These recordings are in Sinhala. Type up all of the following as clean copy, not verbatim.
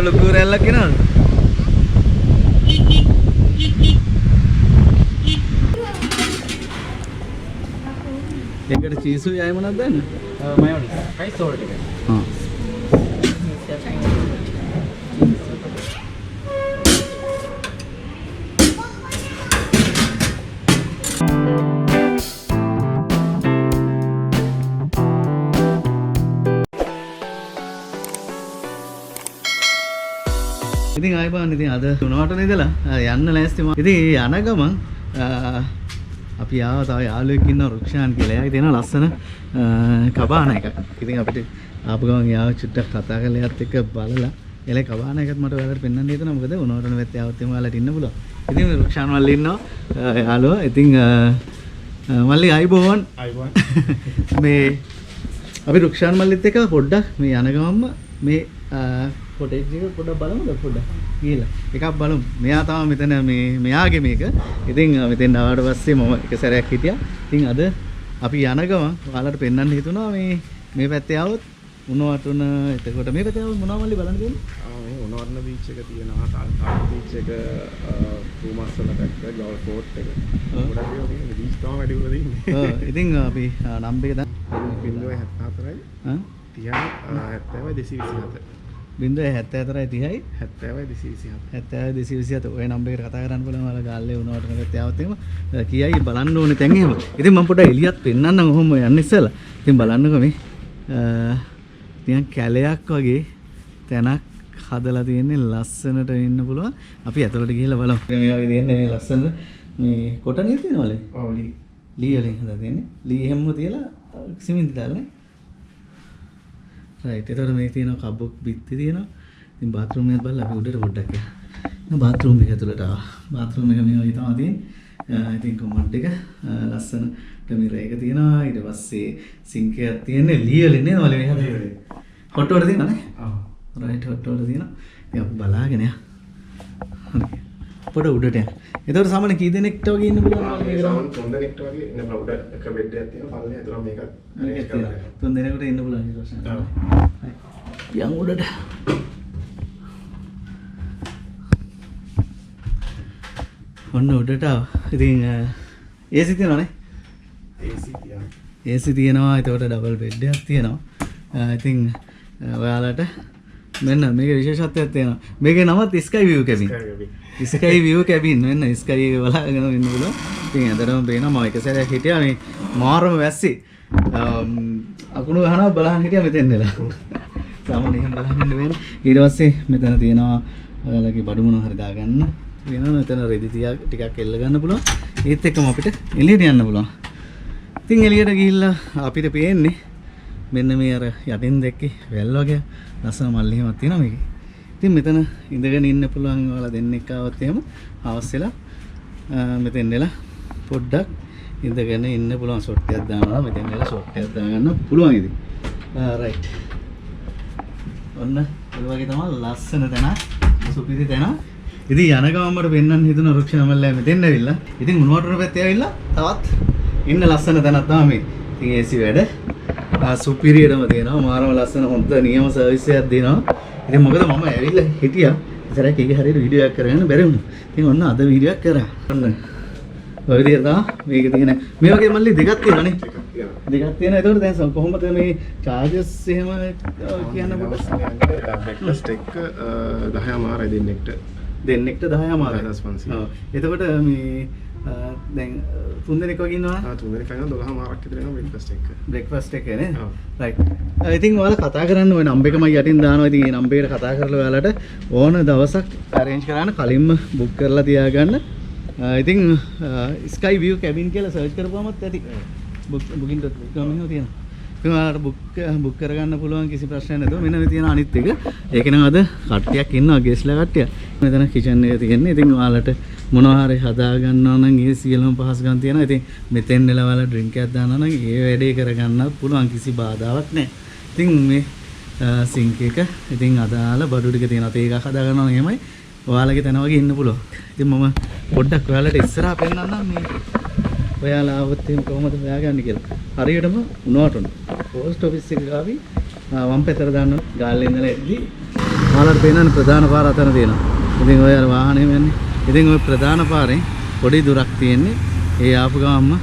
ලොකු රැල්ලක් එනවද? ඒකට චීසු යයි මොනවද දාන්න? මයොනයිස්. රයිස් සෝල්ට් එක. හා. ඉතින් ආයි බලන්න ඉතින් අද 3ට ඉඳලා යන්න ලෑස්ති මම. ඉතින් යන ගමන් අපි ආව තව යාළුවෙක් ඉන්නවා රුක්ෂාන් කියලා. එයාගේ තියෙන ලස්සන කබාන එකක්. ඉතින් අපිට ආපු ගමන් යාව චුට්ටක් කතා කරලා එයාත් එක්ක බලලා එලේ කබාන එකත් මට ඔයාලට පෙන්වන්න හිතුණා. මොකද 3ට වෙත් යාවත් එම ඔයාලට ඉන්න පුළුවන්. ඉතින් රුක්ෂාන් මල්ලි ඉන්නවා යාළුවා. ඉතින් මල්ලි ආයිබෝවන්. ආයිබෝවන්. මේ අපි රුක්ෂාන් මල්ලිත් එක්ක පොඩ්ඩක් මේ යන ගමන්ම මේ ෆොටේජ් එක පොඩ්ඩක් බලමුද පොඩ්ඩක් ගිහලා එකක් බලමු. මෙයා තමයි මෙතන මෙයාගේ මේක. ඉතින් මෙතෙන් ආවට පස්සේ මම එක සැරයක් හිටියා. ඉතින් අද අපි යන ගමන් ඔයාලට පෙන්වන්න හිතුණා මේ පැත්තේ આવොත් උණවටුන එතකොට මේ පැත්තේ આવොත් මොනවා මල්ලි බලන්න දෙන්නේ? මේ උණවටුන බීච් එක තියෙනවා. තාල් බීච් එක කුමාස්සල පැත්ත ගෝල් ෆෝට් එක. ගොඩක් ඒවා තියෙන බීච් තමයි වැඩි උර තියෙන්නේ. ඉතින් අපි නම්බර් එක දැන් 074යි 30යි 70යි 274යි 30යි 70යි 227 ඔය නම්බර් එකට කතා කරන්න පුළුවන්. ඔයාලා ගාල්ලේ වුණාට නැත්නම් යාවත් එහෙම කියයි බලන්න ඕනේ තැන් එහෙම. ඉතින් මම පොඩ්ඩක් එළියත් පෙන්නන්නම් ඔහොම යන්න ඉස්සෙල්ලා. ඉතින් බලන්නකෝ මේ නිකන් කැලයක් වගේ තැනක් හදලා තියෙන්නේ ලස්සනට ඉන්න පුළුවන්. අපි ඇතුළට ගිහිල්ලා බලමු. මේ වගේ තියෙන්නේ මේ ලස්සන මේ කොටනිය තියෙනවලු. ඔව් ලී වලින් හදලා තියෙන්නේ. ලී හැම්ම තියලා සිමෙන්ති දාලා රයිට්. ඒතර මේ තියෙන කබොක් බිත්ති තියෙනවා. ඉතින් බාත්රූම් එකත් බලලා අපි උඩට පොඩ්ඩක් යනවා. බාත්රූම් එක ඇතුළට ආවා. බාත්රූම් එක මේ වගේ තමයි තියෙන්නේ. ඉතින් කොමඩ් එක ලස්සනට මිරර් එක තියෙනවා. ඊට පස්සේ සින්ක් එකක් තියෙන්නේ. ලී වලින් නේද වල මේ හදන්නේ. හොට් වල තියෙනවා නේ? ඔව්. රයිට් හොට් වල තියෙනවා. ඉතින් අපි බලාගෙන යන්න. හරි. පොඩ උඩට යන්න. ඒතකොට සාමාන්‍ය කී දෙනෙක්ට වගේ ඉන්න පුළුවන්ද? මේ සාමාන්‍ය 3 දෙනෙක්ට වගේ ඉන්න උඩ එක බෙඩ් එකක් තියෙනවා. පල්ලේ ඇතුළම මේක arrange කරලා. 3 දෙනෙකුට ඉන්න පුළුවන් ඊට පස්සේ. ඔව්. යන් උඩට. ඔන්න උඩට ආවා. ඉතින් AC තියෙනවනේ? AC තියෙනවා. AC තියෙනවා. ඒතකොට ඩබල් බෙඩ් එකක් තියෙනවා. ඉතින් ඔයාලට මෙන්න මේකේ විශේෂත්වයක් තියෙනවා. මේකේ නම sky view cabin. Sky view cabin වෙන්න ස්කයි එක බලාගෙන ඉන්න පුළුවන්. ඉතින් ඇදටම පේනවා මම එක සැරයක් හිටියා මේ මාරම වැස්සේ. අකුණු ගහනවා බලන් හිටියා මෙතෙන් වෙලා. සාමාන්‍යයෙන් එහෙම බලන් ඉන්න වෙන. ඊට පස්සේ මෙතන තියෙනවා ඔයාලගේ බඩු මොන හරි දාගන්න. වෙනවා මෙතන රෙදි ටිකක් එල්ල ගන්න පුළුවන්. ඒත් එක්කම අපිට එළියට යන්න පුළුවන්. ඉතින් එළියට ගිහිල්ලා අපිට පේන්නේ මෙන්න මේ අර යටින් දැක්කේ වැල් වගේ ලස්සන මල් එහෙමක් තියෙනවා මේකේ. ඉතින් මෙතන ඉඳගෙන ඉන්න පුළුවන් ඔයාලා දෙන්නෙක් ආවත් එහෙම අවශ්‍යලා මෙතෙන් එලා පොඩ්ඩක් ඉඳගෙන ඉන්න පුළුවන්. ෂොට් එකක් දානවා මෙතෙන් එලා ෂොට් එකක් දාගන්න පුළුවන් ඉතින්. රයිට්. ඔන්න ඒ වගේ තමයි ලස්සන තැන සුපිරි තැන. ඉතින් යන ගමන් මට පෙන්වන්න හිතුන රුක්ෂාමල්ලා මෙතෙන් ඇවිල්ලා. ඉතින් උණුවටුන පැත්තේ ඇවිල්ලා තවත් ඉන්න ලස්සන තැනක් තමයි මේ. ඉතින් AC වැඩ සුපිරියටම තියෙනවා. මාරම ලස්සන හොඳ නියම සර්විස් එකක් දෙනවා. ඉතින් මොකද මම ඇවිල්ලා හිටියා. ඉතරක් ඒක හරියට වීඩියෝ එකක් කරගන්න බැරි වුණා. ඉතින් ඔන්න අද වීඩියෝ එකක් කරා. ඔන්න ඔය විදිහට තමයි මේක තියෙන. මේ වගේ මල්ලි දෙකක් තියෙනවානේ. දෙකක් තියෙනවා. ඒතකොට දැන් කොහොමද මේ charges එහෙම කියන්න පොඩ්ඩක්. breakfast එක 10:00 දෙන්නෙක්ට 10:00. ඔව්. එතකොට මේ දැන් 3 දෙනෙක් වගේ ඉන්නවනේ. 3 දෙනෙක් අයිනවා 12:00ක් විතර එනවා breakfast එක. breakfast එක නේ. right. ඉතින් ඔයාලා කතා කරන්න ওই නම්බර් එක මම යටින් දානවා. ඉතින් මේ නම්බර් එකට කතා කරලා ඔයාලට ඕන දවසක් arrange කරන්න කලින්ම book කරලා තියාගන්න. ඉතින් sky view cabin කියලා search කරපුවමත් ඇති. booking.com එකේ තියෙනවා. ඉතින් ඔයාලට book කරගන්න පුළුවන් කිසි ප්‍රශ්නයක් නැතුව. මෙන්න මේ තියෙන අනිත් එක. ඒක නම් අද කට්ටියක් ඉන්නවා guestලා කට්ටිය. මෙතන kitchen එක තියෙන්නේ. ඉතින් ඔයාලට මොනවා හරි හදා ගන්නවා නම් ඒ සියලුම පහසුකම් තියෙනවා. ඉතින් මෙතෙන් නෙලා ඔයාලා ඩ්‍රින්ක් එකක් දානවා නම් ඒ වැඩේ කරගන්නත් පුළුවන් කිසි බාධාවක් නැහැ. ඉතින් මේ සින්ක් එක ඉතින් අදාළ බඩු ටික තියෙනවා. තේ එකක් හදා ගන්නවා නම් එහෙමයි ඔයාලගේ තැන වගේ ඉන්න පුළුවන්. ඉතින් මම පොඩ්ඩක් ඔයාලට ඉස්සරහා පෙන්නන්නම් මේ ඔයාලා ආවොත් එහෙම කොහොමද හොයාගන්නේ කියලා. හරියටම උණුවටුන. පෝස්ට් ඔෆිස් එක ගාවි වම් පැත්තට දාන්න ගාල්ලේ ඉඳලා එද්දි ඔයාලට පේනවනේ ප්‍රධාන පාර අතන තියෙනවා. ඉතින් ඔය වාහනේ යන්නේ. ඉතින් ඔය ප්‍රධාන පාරේ පොඩි දුරක් තියෙන්නේ. ඒ ආපු ගමන්ම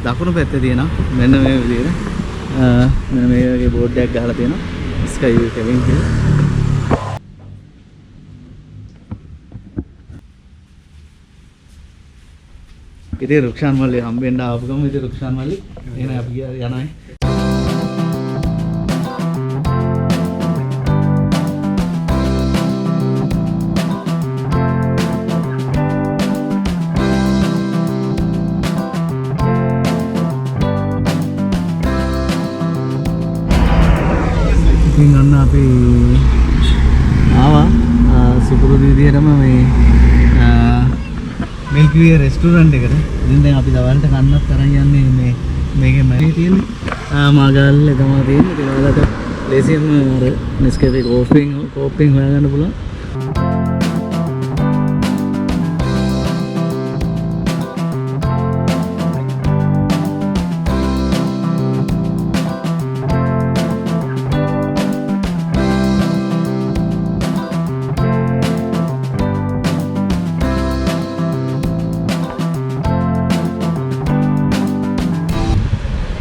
දකුණු පැත්තේ තියෙනවා. මෙන්න මේ විදිහට. මෙන්න මේ වගේ බෝඩ් එකක් ගහලා තියෙනවා. ස්කයි view cabin කියලා. ඉතින් රුක්ෂාන් මල්ලි හම්බෙන්න ආපු ගමන් ඉතින් රුක්ෂාන් මල්ලි එහෙනම් අපි යනවා. ඉතින් අන්න අපි ආවා සුපුරුදු විදිහටම මේ මිල්කි වේ රෙස්ටුරන්ට් එකට. ඉතින් දැන් අපි දවල්ට කන්නත් තරන් යන්නේ මේකේ මැරි තියෙන්නේ මාගල්ලේ තමයි තියෙන්නේ. ඉතින් ඔයාලට ලේසියෙන්ම අර නෙස්කැෆේ කෝපින් හොයාගන්න පුළුවන්.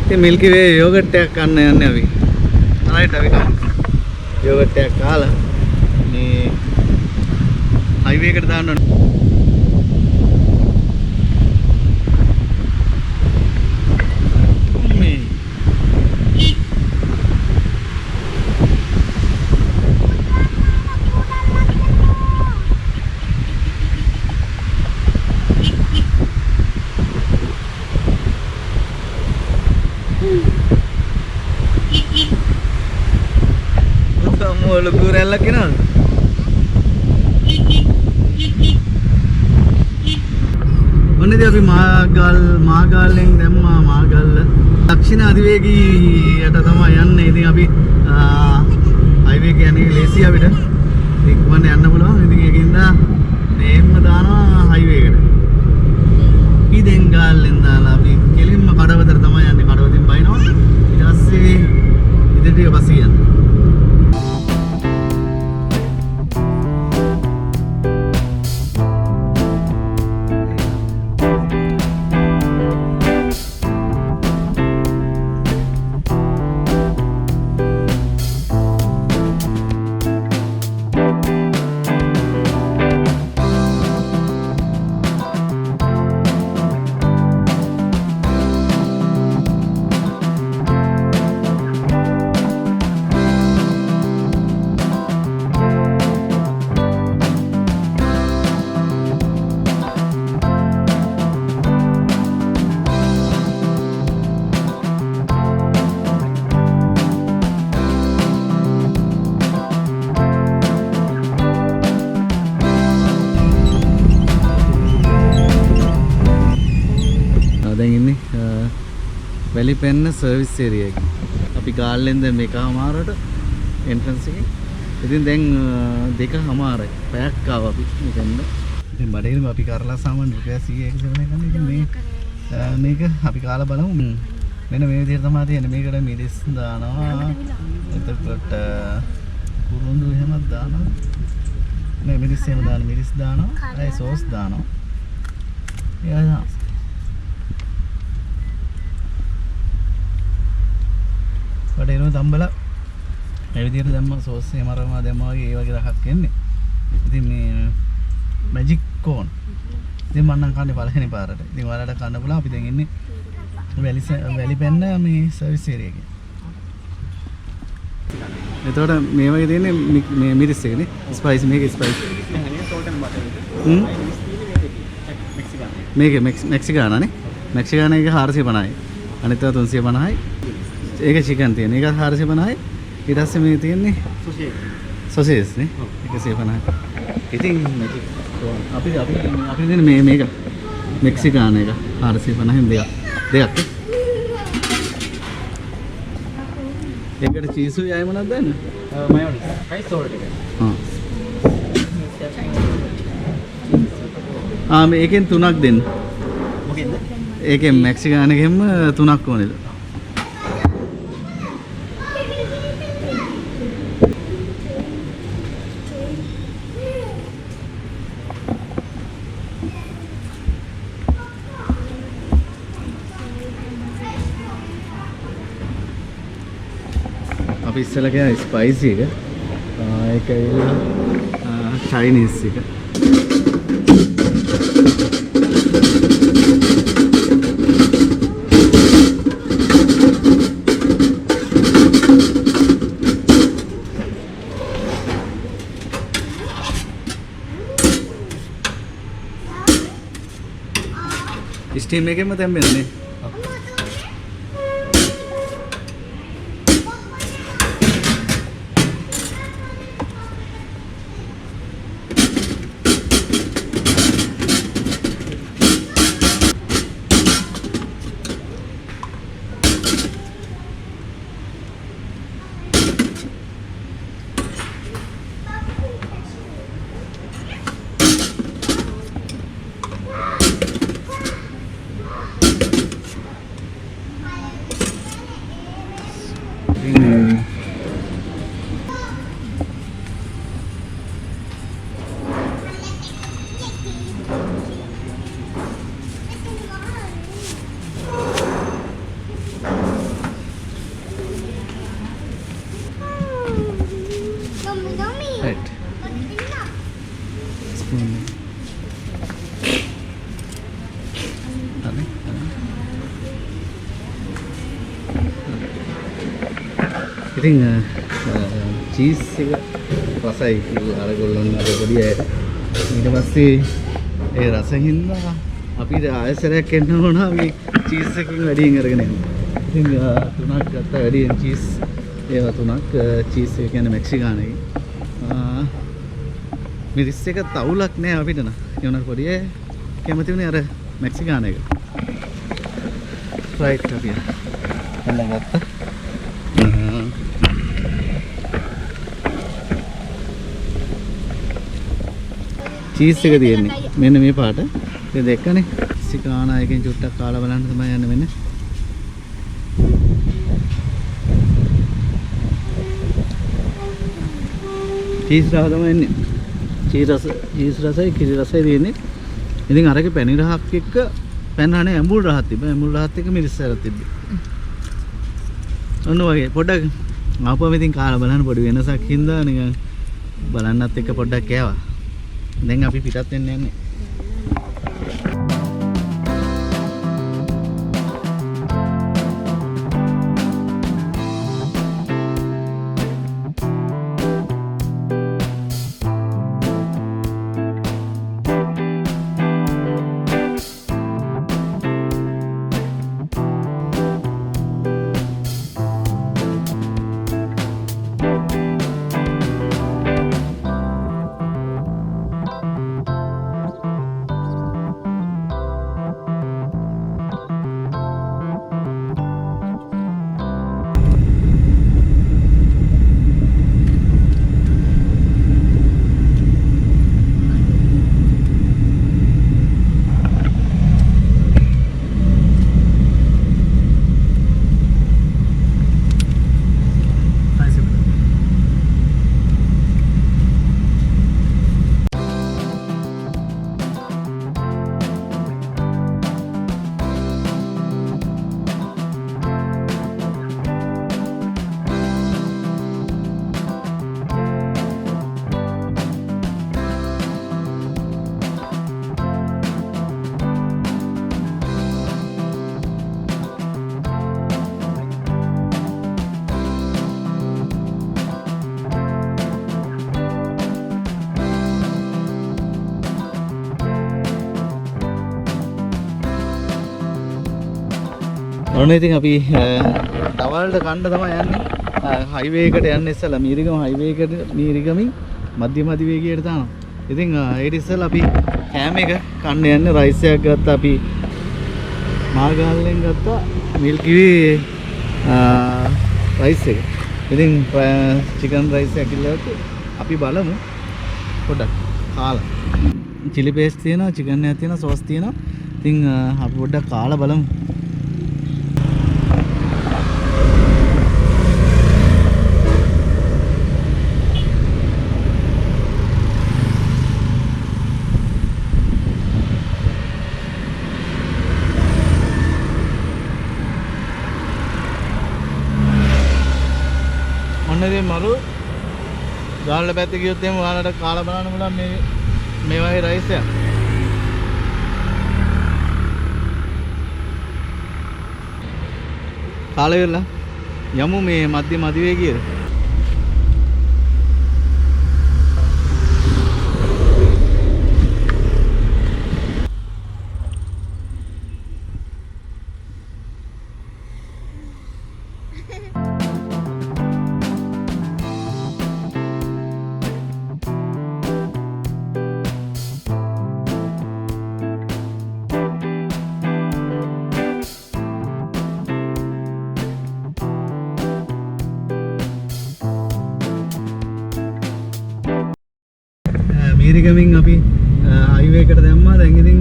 ඉතින් මිල්කි වේ යෝගට් එකක් ගන්න යන්නේ අපි. රයිට් අපි කමු. යෝගට් එකක් කාලා මේ හයිවේ එකට දාන්න ඕනේ. ලොකු රැල්ලක් එනවද? ඔන්නේදී අපි මාගල්ලෙන් දැම්මා මාගල්ල දක්ෂිණ අධිවේගීයට තමයි යන්නේ. ඉතින් අපි හයිවේ එක යන්නේ ලේසි අපිට ඉක්මනට යන්න පුළුවන්. ඉතින් ඒකින්ද මේම්ම දානවා හයිවේ එකට. ඉතින් ගාල්ලෙන් දාලා අපි කෙලින්ම කඩවතට තමයි යන්නේ. කඩවතින් බයිනවා. ඊට පස්සේ ඉදිරියට පස්සේ යන්නේ. walipennna service area එක. අපි ගාල්ලෙන්ද මේකමාරට entrance එකේ. ඉතින් දැන් 2:00යි. පැයක් ආවා අපි මෙතෙන්ද. ඉතින් බඩේම අපි කරලා සාමාන්‍ය රුපියල් 100ක සෙවණ ගන්න. ඉතින් මේක අපි කාලා බලමු. මෙන්න මේ විදිහට තමයි තියෙන්නේ. මේකට මිරිස් දානවා. එතකොට කුරුඳු එහෙමත් දානවා. මේ මිරිස් එහෙම දානවා. මිරිස් දානවා. ඒ සෝස් දානවා. එයා වඩේනෝ තම්බලා මේ විදිහට දැම්ම සෝස් එහෙම අරනවා දැම්මා වගේ ඒ වගේ රහක් එන්නේ. ඉතින් මේ මැජික් කෝන්. ඉතින් මම නම් කන්නේ පළවෙනි පාරට. ඉතින් ඔයාලට කන්න පුළුවන්. අපි දැන් ඉන්නේ walipennna මේ සර්විස් ඒරියා එකේ. එතකොට මේ වගේ තියෙන්නේ මේ මිරිස් එකනේ. ස්පයිසි මේක ස්පයිසි. මේක මෙක්සිකානානේ. මෙක්සිකාන එක 450යි. අනිත් ඒවා 350යි. ඒක චිකන් තියෙන. ඒක 450යි. ඊට පස්සේ මේ තියෙන්නේ සොසේජ් නේ. 150යි. ඉතින් අපි දෙන්නේ මේක මෙක්සිකාන එක 450න් දෙකක්. ඒකට චීසුයි අය මොනවද දාන්නේ? මයොනයිස්. රයිස් සෝල්ට් එක. මේකෙන් 3ක් දෙන්න. මොකෙන්ද? ඒකෙන් මෙක්සිකාන එකෙන්ම 3ක් ඕනේද? අපි ඉස්සෙල්ලා කියන ස්පයිසි එක. ඒක චයිනීස් එක. ස්ටීම් එකෙන්ම තැම්බෙන්නේ. Right. Spoon. ඉතින් චීස් එක රසයි කියලා අරගොල්ලන් අර පොඩි අය ඊට පස්සේ ඒ රස හින්දා අපිට ආයසරයක් එන්න ඕන අපි චීස් එකකින් වැඩියෙන් අරගෙන යනවා. ඉතින් තුනක් ගත්තා වැඩියෙන් චීස් ඒවා තුනක් චීස් එක කියන්නේ මෙක්සිකානයි. මිරිස් එක තවුලක් නෑ අපිට න. ඒ උනත් පොඩි අය කැමති වුණේ අර මෙක්සිකාන එක. රයිට් අපි එන්න ගත්තා. චීස් එක තියෙන්නේ මෙන්න මේ පාට. ඒක දෙකනේ. සිකානා එකෙන් චුට්ටක් කාලා බලන්න තමයි යන්න වෙන්නේ. චීස් රස තමයි එන්නේ. චීස් රසයි කිරි රසයි තියෙන්නේ. ඉතින් අරගේ පැණි රහක් එක්ක පැන රහනේ ඇඹුල් රහක් තිබ්බා. ඇඹුල් රහත් එක්ක මිරිස් සරක් තිබ්බා. ඔන්න වගේ පොඩ්ඩක් ආපුවම ඉතින් කාලා බලන්න පොඩි වෙනසක් හින්දා නිකන් බලන්නත් එක්ක පොඩ්ඩක් කෑවා. දැන් අපි පිටත් වෙන්න යන්නේ. ඔන්න ඉතින් අපි දවල්ට කන්න තමයි යන්නේ. හයිවේ එකට යන්න ඉස්සලා මීරිගම හයිවේ එකට මීරිගමින් මධ්‍යම අධිවේගයට දානවා. ඉතින් ඊට ඉස්සලා අපි කෑම එක කන්න යන්නේ. රයිස් එකක් ගත්තා අපි මාගාල්ලෙන් ගත්තා මිල්කි වේ රයිස් එක. ඉතින් චිකන් රයිස් එකක් ඉල්ලුවා. අපි බලමු පොඩ්ඩක් කාලා. චිලි පේස්ට් තියෙනවා, චිකන් එකක් තියෙනවා, සෝස් තියෙනවා. ඉතින් අපි පොඩ්ඩක් කාලා බලමු. ඔන්න ඉතින් මරු ගාල්ල පැත්තේ ගියොත් එහෙම ඔයාලට කාලා බලන්න පුළුවන් මේ වගේ රයිස් එකක්. කාලා ඉවරලා යමු මේ මධ්‍යම අධිවේගියට. මීරිගමින් අපි හයිවේ එකට දැම්මා. දැන් ඉතින්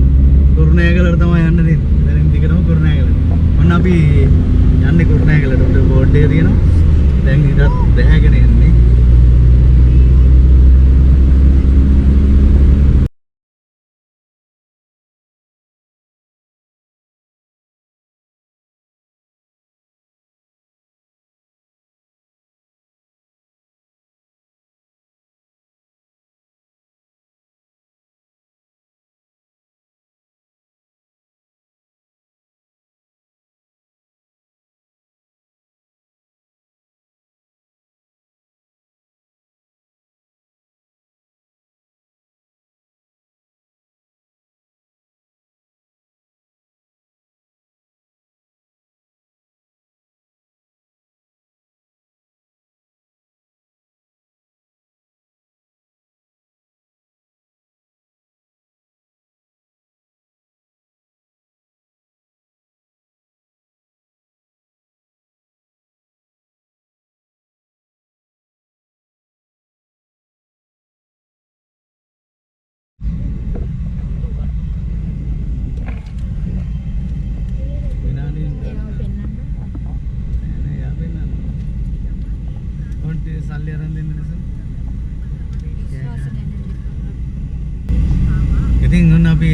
කුරුණෑගලට තමයි යන්න තියෙන්නේ. දැන් දිගටම කුරුණෑගලට. ඔන්න අපි යන්නේ කුරුණෑගලට. උඩ බෝඩ් එක තියෙනවා. දැන් ඉතත් බැහැගෙන යන්නේ. සල්ලි අරන් දෙන්න නිසා. ඉතින් ඔන්න අපි